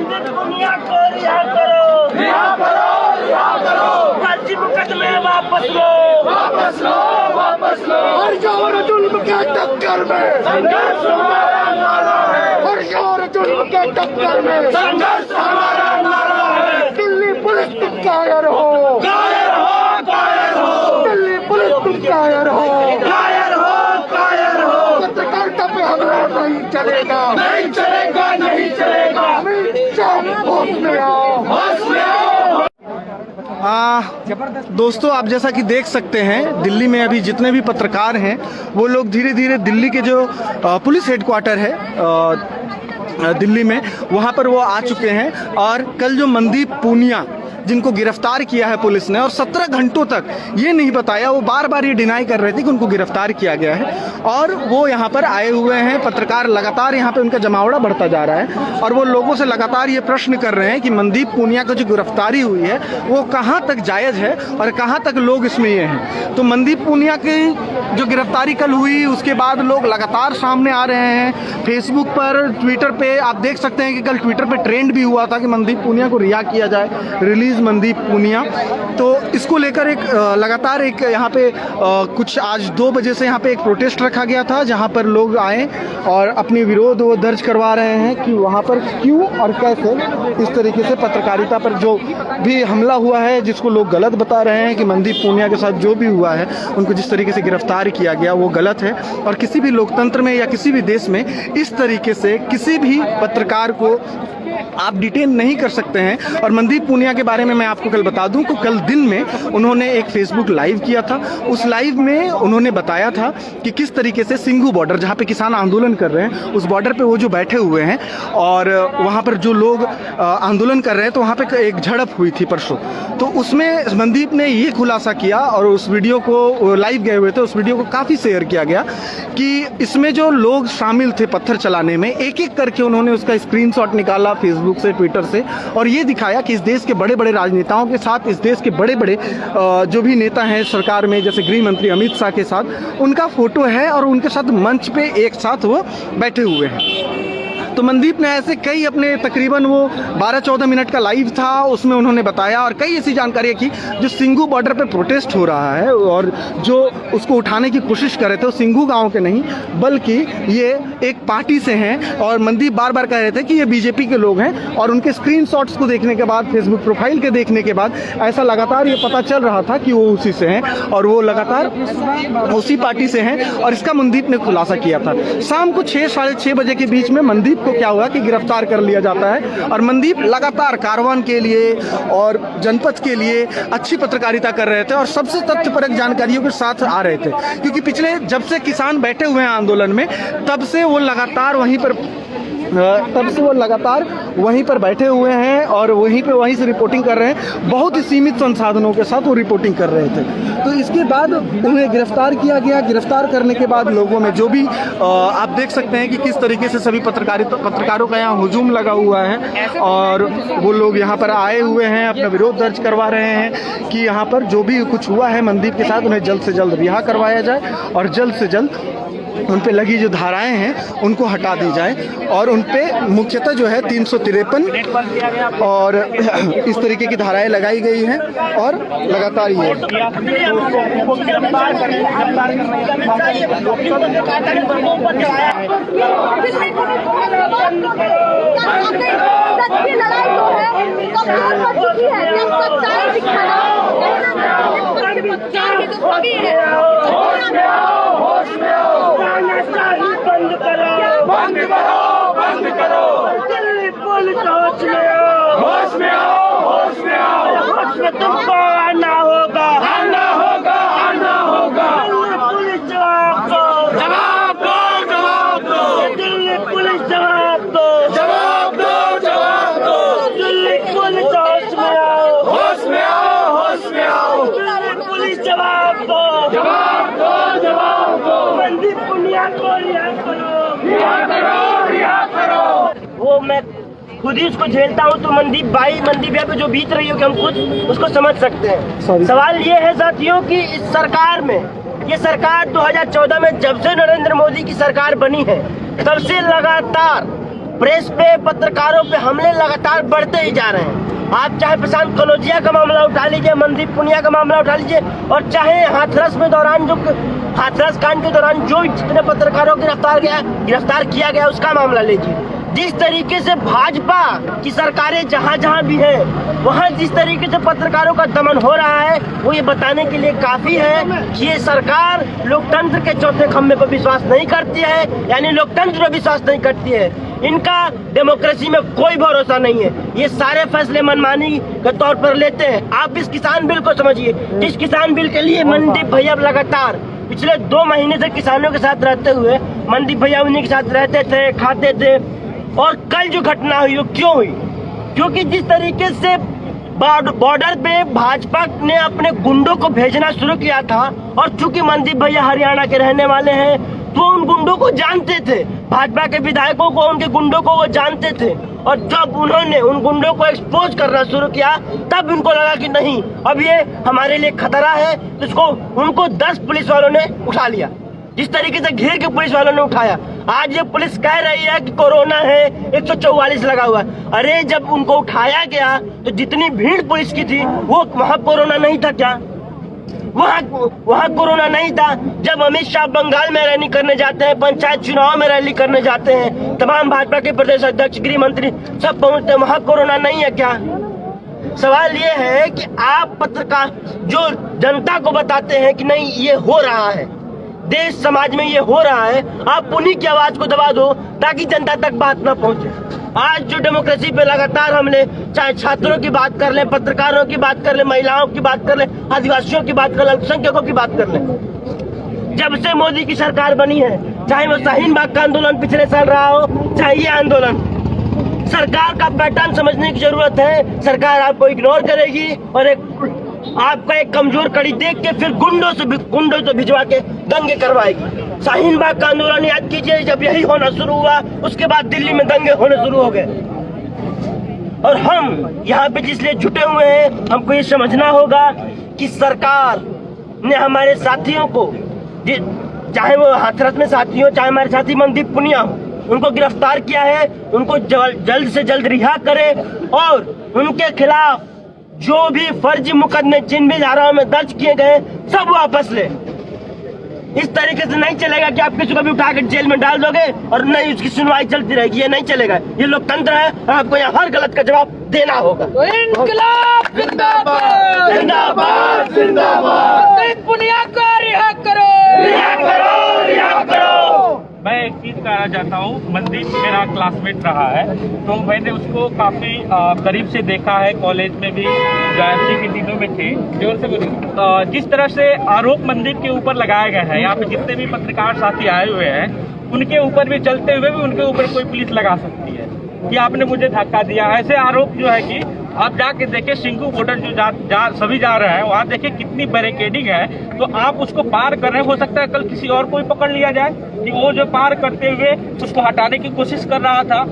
मंदिर पुनिया को रिहा करो, रिहा करो, रिहा करो। फर्जी मुकदमे वापस लो, वापस लो, वापस लो। हर और जुल्म के टक्कर में संघर्ष हमारा नारा है, हर और जुल्म के टक्कर में संघर्ष हमारा नारा है। दिल्ली पुलिस तुम कायर हो, कायर हो, कायर हो। दिल्ली पुलिस तुम कायर हो, कायर हो, कायर हो। पत्रकारिता पे हमला नहीं चलेगा, नहीं चलेगा, नहीं चलेगा। होश में आओ, होश में आओ। दोस्तों, आप जैसा कि देख सकते हैं, दिल्ली में अभी जितने भी पत्रकार हैं वो लोग धीरे धीरे दिल्ली के जो पुलिस हेडक्वार्टर है दिल्ली में, वहाँ पर वो आ चुके हैं। और कल जो मनदीप पूनिया जिनको गिरफ्तार किया है पुलिस ने, और 17 घंटों तक ये नहीं बताया, वो बार बार ये डिनाई कर रहे थे कि उनको गिरफ्तार किया गया है, और वो यहाँ पर आए हुए हैं। पत्रकार लगातार यहाँ पे उनका जमावड़ा बढ़ता जा रहा है और वो लोगों से लगातार ये प्रश्न कर रहे हैं कि मनदीप पूनिया को जो गिरफ्तारी हुई है वो कहाँ तक जायज़ है और कहाँ तक लोग इसमें ये हैं। तो मनदीप पूनिया की जो गिरफ्तारी कल हुई, उसके बाद लोग लगातार सामने आ रहे हैं। फेसबुक पर, ट्विटर पे आप देख सकते हैं कि कल ट्विटर पे ट्रेंड भी हुआ था कि मनदीप पूनिया को रिहा किया जाए, रिलीज मनदीप पूनिया। तो इसको लेकर एक लगातार एक यहाँ पे कुछ आज 2 बजे से यहाँ पे एक प्रोटेस्ट रखा गया था, जहाँ पर लोग आए और अपनी विरोध वो दर्ज करवा रहे हैं कि वहाँ पर क्यों और कैसे इस तरीके से पत्रकारिता पर जो भी हमला हुआ है, जिसको लोग गलत बता रहे हैं कि मनदीप पूनिया के साथ जो भी हुआ है, उनको जिस तरीके से गिरफ्तार किया गया वो गलत है। और किसी भी लोकतंत्र में या किसी भी देश में इस तरीके से किसी भी पत्रकार को आप डिटेन नहीं कर सकते हैं। और मनदीप पूनिया के बारे में मैं आपको कल बता दूं कि कल दिन में उन्होंने एक फेसबुक लाइव किया था। उस लाइव में उन्होंने बताया था कि किस तरीके से सिंघू बॉर्डर, जहां पे किसान आंदोलन कर रहे हैं, उस बॉर्डर पे वो जो बैठे हुए हैं और वहां पर जो लोग आंदोलन कर रहे हैं, तो वहां पे एक झड़प हुई थी परसों। तो उसमें मनदीप ने ये खुलासा किया और उस वीडियो को, लाइव गए हुए थे, उस वीडियो को काफ़ी शेयर किया गया कि इसमें जो लोग शामिल थे पत्थर चलाने में, एक एक करके उन्होंने उसका स्क्रीनशॉट निकाला फेसबुक से, ट्विटर से, और ये दिखाया कि इस देश के बड़े बड़े राजनेताओं के साथ, इस देश के बड़े बड़े जो भी नेता हैं सरकार में, जैसे गृह मंत्री अमित शाह के साथ उनका फोटो है और उनके साथ मंच पे एक साथ वो बैठे हुए हैं। तो मनदीप ने ऐसे कई अपने तकरीबन वो 12-14 मिनट का लाइव था, उसमें उन्होंने बताया और कई ऐसी जानकारियाँ की जो सिंघू बॉर्डर पे प्रोटेस्ट हो रहा है और जो उसको उठाने की कोशिश कर रहे थे वो सिंघू गांव के नहीं बल्कि ये एक पार्टी से हैं। और मनदीप बार बार कह रहे थे कि ये बीजेपी के लोग हैं, और उनके स्क्रीनशॉट्स को देखने के बाद, फेसबुक प्रोफाइल के देखने के बाद ऐसा लगातार ये पता चल रहा था कि वो उसी से हैं और वो लगातार उसी पार्टी से हैं। और इसका मनदीप ने खुलासा किया था। शाम को 6-6:30 बजे के बीच में मनदीप को क्या हुआ कि गिरफ्तार कर लिया जाता है। और मनदीप लगातार कारवान के लिए और जनपद के लिए अच्छी पत्रकारिता कर रहे थे और सबसे तथ्यपरक जानकारियों के साथ आ रहे थे, क्योंकि पिछले जब से किसान बैठे हुए हैं आंदोलन में, तब से वो लगातार वहीं पर बैठे हुए हैं और वहीं से रिपोर्टिंग कर रहे हैं। बहुत ही सीमित संसाधनों के साथ वो रिपोर्टिंग कर रहे थे। तो इसके बाद उन्हें गिरफ्तार किया गया। गिरफ्तार करने के बाद लोगों में जो भी आप देख सकते हैं कि किस तरीके से सभी पत्रकारों का यहाँ हुजूम लगा हुआ है और वो लोग यहाँ पर आए हुए हैं, अपना विरोध दर्ज करवा रहे हैं कि यहाँ पर जो भी कुछ हुआ है मनदीप के साथ, उन्हें जल्द से जल्द रिहा करवाया जाए और जल्द से जल्द उन पे लगी जो धाराएं हैं उनको हटा दी जाए। और उन पे मुख्यतः जो है 353 और इस तरीके की धाराएं लगाई गई हैं और लगातार ये बंद करो दिल्ली पुलिस होश में आओ, होश में आओ, होश में आओ, होश में तुमको आना होगा, आना होगा, आना होगा। दिल्ली पुलिस जवाब दो, जवाब दो, जवाब दो। दिल्ली पुलिस जवाब दो, जवाब दो, जवाब दो। दिल्ली पुलिस होश में आओ, होश में आओ, होश में आओ। दिल्ली पुलिस जवाब दो, जवाब दो, जवाब दो। मनदीप पूनिया को रिहा करो, रिहा करो, रिहा करो। वो मैं खुद ही उसको झेलता हूँ, तो मनदीप यहाँ पे जो बीत रही हो कि हम खुद उसको समझ सकते हैं। सवाल ये है साथियों कि इस सरकार में, ये सरकार 2014 में जब से नरेंद्र मोदी की सरकार बनी है, तब से लगातार प्रेस पे, पत्रकारों पे हमले लगातार बढ़ते ही जा रहे हैं। आप चाहे प्रशांत कनौजिया का मामला उठा लीजिए, मनदीप पुनिया का मामला उठा लीजिए, और चाहे हाथरस कांड के दौरान जो जितने पत्रकारों को गिरफ्तार किया गया उसका मामला लीजिए। जिस तरीके से भाजपा की सरकारें जहां भी है वहां जिस तरीके से पत्रकारों का दमन हो रहा है, वो ये बताने के लिए काफी है कि ये सरकार लोकतंत्र के चौथे खंभे पर विश्वास नहीं करती है, यानी लोकतंत्र पर विश्वास नहीं करती है। इनका डेमोक्रेसी में कोई भरोसा नहीं है। ये सारे फैसले मनमानी के तौर पर लेते हैं। आप इस किसान बिल को समझिए, जिस किसान बिल के लिए मनदीप भैया लगातार पिछले 2 महीने से किसानों के साथ रहते हुए, मनदीप भैया उन्हीं के साथ रहते थे, खाते थे, और कल जो घटना हुई वो क्यों हुई? क्योंकि जिस तरीके से बॉर्डर पे भाजपा ने अपने गुंडों को भेजना शुरू किया था, और चूंकि मनदीप भैया हरियाणा के रहने वाले हैं तो उन गुंडों को जानते थे, भाजपा के विधायकों को, उनके गुंडों को वो जानते थे, और जब उन्होंने उन गुंडों को एक्सपोज करना शुरू किया तब उनको लगा कि नहीं, अब ये हमारे लिए खतरा है, तो उनको 10 पुलिस वालों ने उठा लिया। जिस तरीके से घेर के पुलिस वालों ने उठाया, आज ये पुलिस कह रही है कि कोरोना है, 144 लगा हुआ है। अरे जब उनको उठाया गया तो जितनी भीड़ पुलिस की थी वो वहाँ कोरोना नहीं था क्या? वहाँ कोरोना नहीं था। जब अमित शाह बंगाल में रैली करने जाते हैं, पंचायत चुनाव में रैली करने जाते हैं, तमाम भाजपा के प्रदेश अध्यक्ष, गृह मंत्री सब पहुंचते हैं, वहाँ कोरोना नहीं है क्या? सवाल ये है कि आप पत्रकार जो जनता को बताते हैं कि नहीं ये हो रहा है, देश समाज में ये हो रहा है, आप उन्हीं की आवाज को दबा दो ताकि जनता तक बात ना पहुंचे। आज जो डेमोक्रेसी पे लगातार हमले, चाहे छात्रों की बात कर ले, पत्रकारों की बात कर ले, महिलाओं की बात कर ले, आदिवासियों की बात कर ले, अल्पसंख्यकों की बात कर ले, जब से मोदी की सरकार बनी है, चाहे वो शाहीन बाग का आंदोलन पिछले साल रहा हो, चाहे ये आंदोलन, सरकार का पैटर्न समझने की जरूरत है। सरकार आपको इग्नोर करेगी और आपका एक कमजोर कड़ी देख के फिर गुंडों से भिजवा के दंगे करवाएगी। शाहीन बाग का आंदोलन याद कीजिए, जब यही होना शुरू हुआ उसके बाद दिल्ली में दंगे होने शुरू हो गए। और हम यहाँ पे जिसलिए जुटे हुए हैं, हमको ये समझना होगा कि सरकार ने हमारे साथियों को, चाहे वो हाथरस में साथी हो, चाहे हमारे साथी मनदीप पुनिया हो, उनको गिरफ्तार किया है, उनको जल्द से जल्द रिहा करे और उनके खिलाफ जो भी फर्जी मुकदमे जिन भी धाराओं में दर्ज किए गए सब वापस ले। इस तरीके से नहीं चलेगा कि आप किसी को भी उठा कर जेल में डाल दोगे और नहीं उसकी सुनवाई चलती रहेगी, ये नहीं चलेगा। ये लोकतंत्र है और आपको यहाँ हर गलत का जवाब देना होगा। तो इनकलाब जिंदाबाद, जिंदाबाद जिंदाबाद। पुनिया को रिहा करो, रिहा करो, रिहा करो। मैं एक चीज कहना चाहता हूँ, मनदीप मेरा क्लासमेट रहा है, तो मैंने उसको काफी करीब से देखा है, कॉलेज में भी जायसी के दिनों में थे। जोर से बोलिए। जिस तरह से आरोप मनदीप के ऊपर लगाए गए हैं, यहाँ पे जितने भी पत्रकार साथी आए हुए हैं उनके ऊपर भी चलते हुए भी उनके ऊपर कोई पुलिस लगा सकती है कि आपने मुझे धक्का दिया। ऐसे आरोप जो है कि आप जाके देखे सिंगू बॉर्डर जो सभी जा रहे हैं, वहाँ देखे कितनी बैरिकेडिंग है, तो आप उसको पार कर रहे हैं। हो सकता है कल किसी और को भी पकड़ लिया जाए कि वो जो पार करते हुए उसको हटाने की कोशिश कर रहा था,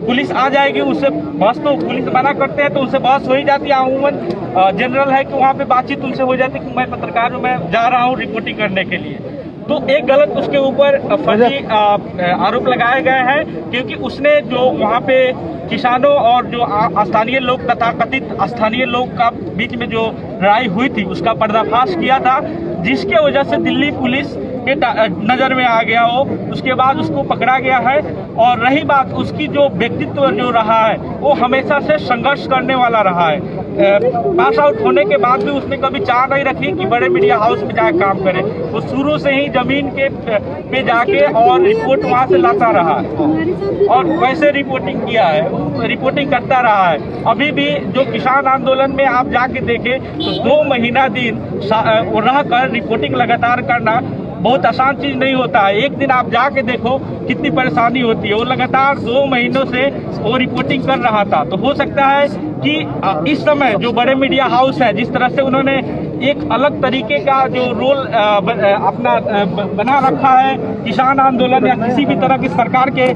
पुलिस आ जाएगी उससे बहस, तो पुलिस मना करते हैं तो उससे बहस हो ही जाती है। अमूमन जनरल है कि वहाँ पे बातचीत उनसे हो जाती है कि मैं पत्रकार हूँ, मैं जा रहा हूँ रिपोर्टिंग करने के लिए। तो एक गलत उसके ऊपर फर्जी आरोप लगाए गए हैं, क्योंकि उसने जो वहाँ पे किसानों और जो स्थानीय लोग, तथाकथित स्थानीय लोग का बीच में जो लड़ाई हुई थी उसका पर्दाफाश किया था, जिसके वजह से दिल्ली पुलिस के नजर में आ गया हो, उसके बाद उसको पकड़ा गया है। और रही बात उसकी जो व्यक्तित्व जो रहा है, वो हमेशा से संघर्ष करने वाला रहा है। पास आउट होने के बाद भी उसने कभी चाह नहीं रखी कि बड़े मीडिया हाउस में जाकर काम करे। वो शुरू से ही जमीन के पे जाके और रिपोर्ट वहाँ से लाता रहा और वैसे रिपोर्टिंग किया है, रिपोर्टिंग करता रहा है। अभी भी जो किसान आंदोलन में आप जाके देखें तो 2 महीना दिन रह कर रिपोर्टिंग लगातार करना बहुत आसान चीज नहीं होता है। एक दिन आप जाके देखो कितनी परेशानी होती है। वो लगातार 2 महीनों से वो रिपोर्टिंग कर रहा था। तो हो सकता है कि इस समय जो बड़े मीडिया हाउस है, जिस तरह से उन्होंने एक अलग तरीके का जो रोल अपना बना रखा है किसान आंदोलन या किसी भी तरह की सरकार के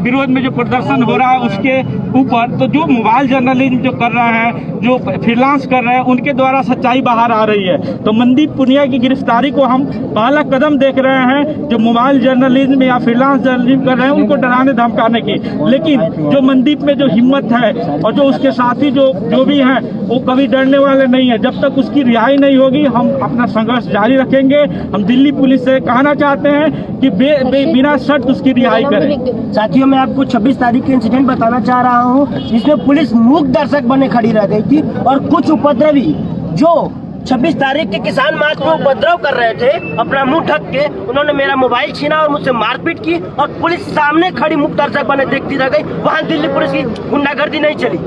विरोध में जो प्रदर्शन हो रहा है उसके ऊपर, तो जो मोबाइल जर्नलिज्म जो कर रहा है, जो फ्रीलांस कर रहे हैं, उनके द्वारा सच्चाई बाहर आ रही है। तो मनदीप पुनिया की गिरफ्तारी को हम पहला कदम देख रहे हैं, जो मोबाइल जर्नलिज्म या फ्रीलांस जर्नलिज्म कर रहे हैं उनको डराने धमकाने की। लेकिन जो मनदीप में जो हिम्मत है और जो उसके साथी जो भी हैं वो कभी डरने वाले नहीं है। जब तक उसकी रिहाई नहीं होगी हम अपना संघर्ष जारी रखेंगे। हम दिल्ली पुलिस से कहना चाहते हैं कि बिना शर्त उसकी रिहाई करें। साथियों, मैं आपको 26 तारीख के इंसिडेंट बताना चाह रहा हूँ, जिसमें पुलिस मूक दर्शक बने खड़ी रह गई थी और कुछ उपद्रवी जो 26 तारीख के किसान मार्च में उपद्रव कर रहे थे, अपना मुंह ढक के उन्होंने मेरा मोबाइल छीना और मुझसे मारपीट की और पुलिस सामने खड़ी मुक्त दर्शक बने देखती रह गई। वहाँ दिल्ली पुलिस की गुंडागर्दी नहीं चली।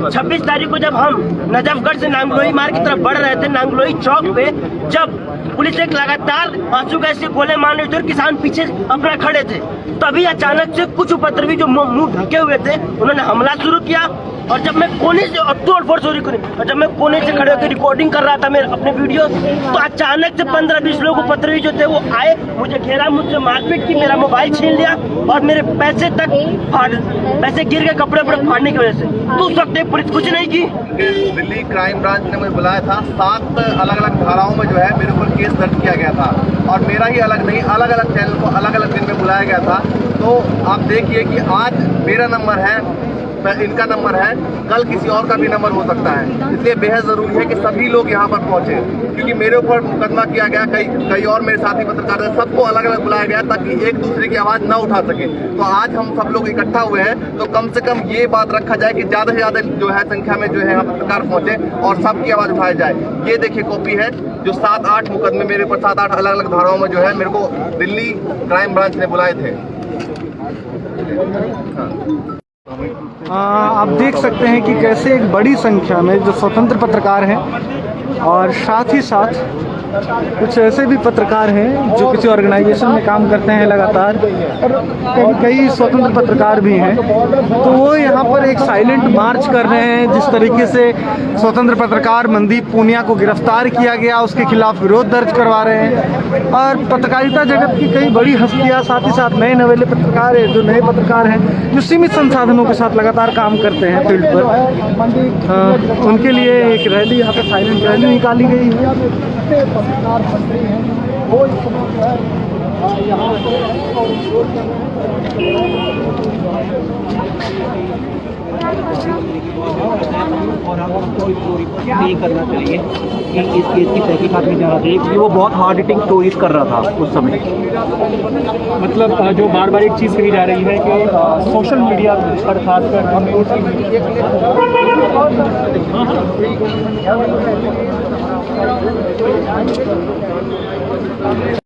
26 तारीख को जब हम नजफगढ़ से नांगलोई मार्ग की तरफ बढ़ रहे थे, नांगलोई चौक पे जब पुलिस एक लगातार आंसू गैस के गोले मार रही थी और किसान पीछे अपना खड़े थे, तभी अचानक से कुछ उपद्रवी जो मुंह ढके हुए थे उन्होंने हमला शुरू किया। और जब मैं कोने से तोड़ फोड़ चोरी करी और जब मैं कोने से खड़े होकर रिकॉर्डिंग कर रहा था मेरे अपने वीडियो, तो अचानक से 15-20 लोग उपद्रवी जो थे वो आए, मुझे घेरा, मुझसे मारपीट की, मेरा मोबाइल छीन लिया और मेरे पैसे तक पैसे गिर गए कपड़े पर फाड़ने की वजह से। तो उस वक्त पुलिस कुछ नहीं की। दिल्ली क्राइम ब्रांच ने मुझे बुलाया था, 7 अलग अलग धाराओं में जो है मेरे ऊपर केस दर्ज किया गया था और मेरा ही अलग नहीं, अलग अलग चैनल को अलग अलग दिन में बुलाया गया था। तो आप देखिए कि आज मेरा नंबर है, इनका नंबर है, कल किसी और का भी नंबर हो सकता है। इसलिए बेहद जरूरी है कि सभी लोग यहाँ पर पहुंचे, क्योंकि मेरे ऊपर मुकदमा किया गया, कई और मेरे साथी पत्रकार हैं, सबको अलग अलग बुलाया गया ताकि एक दूसरे की आवाज न उठा सके। तो आज हम सब लोग इकट्ठा हुए हैं, तो कम से कम ये बात रखा जाए कि ज्यादा से ज्यादा जो है संख्या में जो है यहाँ पत्रकार पहुंचे और सबकी आवाज उठाई जाए। ये देखिए कॉपी है जो 7-8 मुकदमे मेरे ऊपर 7-8 अलग अलग धाराओं में जो है मेरे को दिल्ली क्राइम ब्रांच ने बुलाए थे। आप देख सकते हैं कि कैसे एक बड़ी संख्या में जो स्वतंत्र पत्रकार हैं और साथ ही साथ कुछ ऐसे भी पत्रकार हैं जो किसी ऑर्गेनाइजेशन में काम करते हैं लगातार, और कई स्वतंत्र पत्रकार भी हैं, तो वो यहाँ पर एक साइलेंट मार्च कर रहे हैं। जिस तरीके से स्वतंत्र पत्रकार मनदीप पुनिया को गिरफ्तार किया गया, उसके खिलाफ विरोध दर्ज करवा रहे हैं। और पत्रकारिता जगत की कई बड़ी हस्तियाँ, साथ ही साथ नए नवेले पत्रकार हैं, जो नए पत्रकार हैं, जो सीमित संसाधनों के साथ लगातार काम करते हैं फील्ड पर, उनके लिए एक रैली, यहाँ पर साइलेंट रैली निकाली गई है। प्रधानमंत्री हैं वो इस समय जो है यहाँ और हमको नहीं करना चाहिए कि इस केस की तहकीकात में जाना चाहिए, क्योंकि वो बहुत हार्ड हिटिंग स्टोरीज कर रहा था उस समय। मतलब जो बार बार एक चीज़ कही जा रही है कि सोशल मीडिया पर खासकर हमें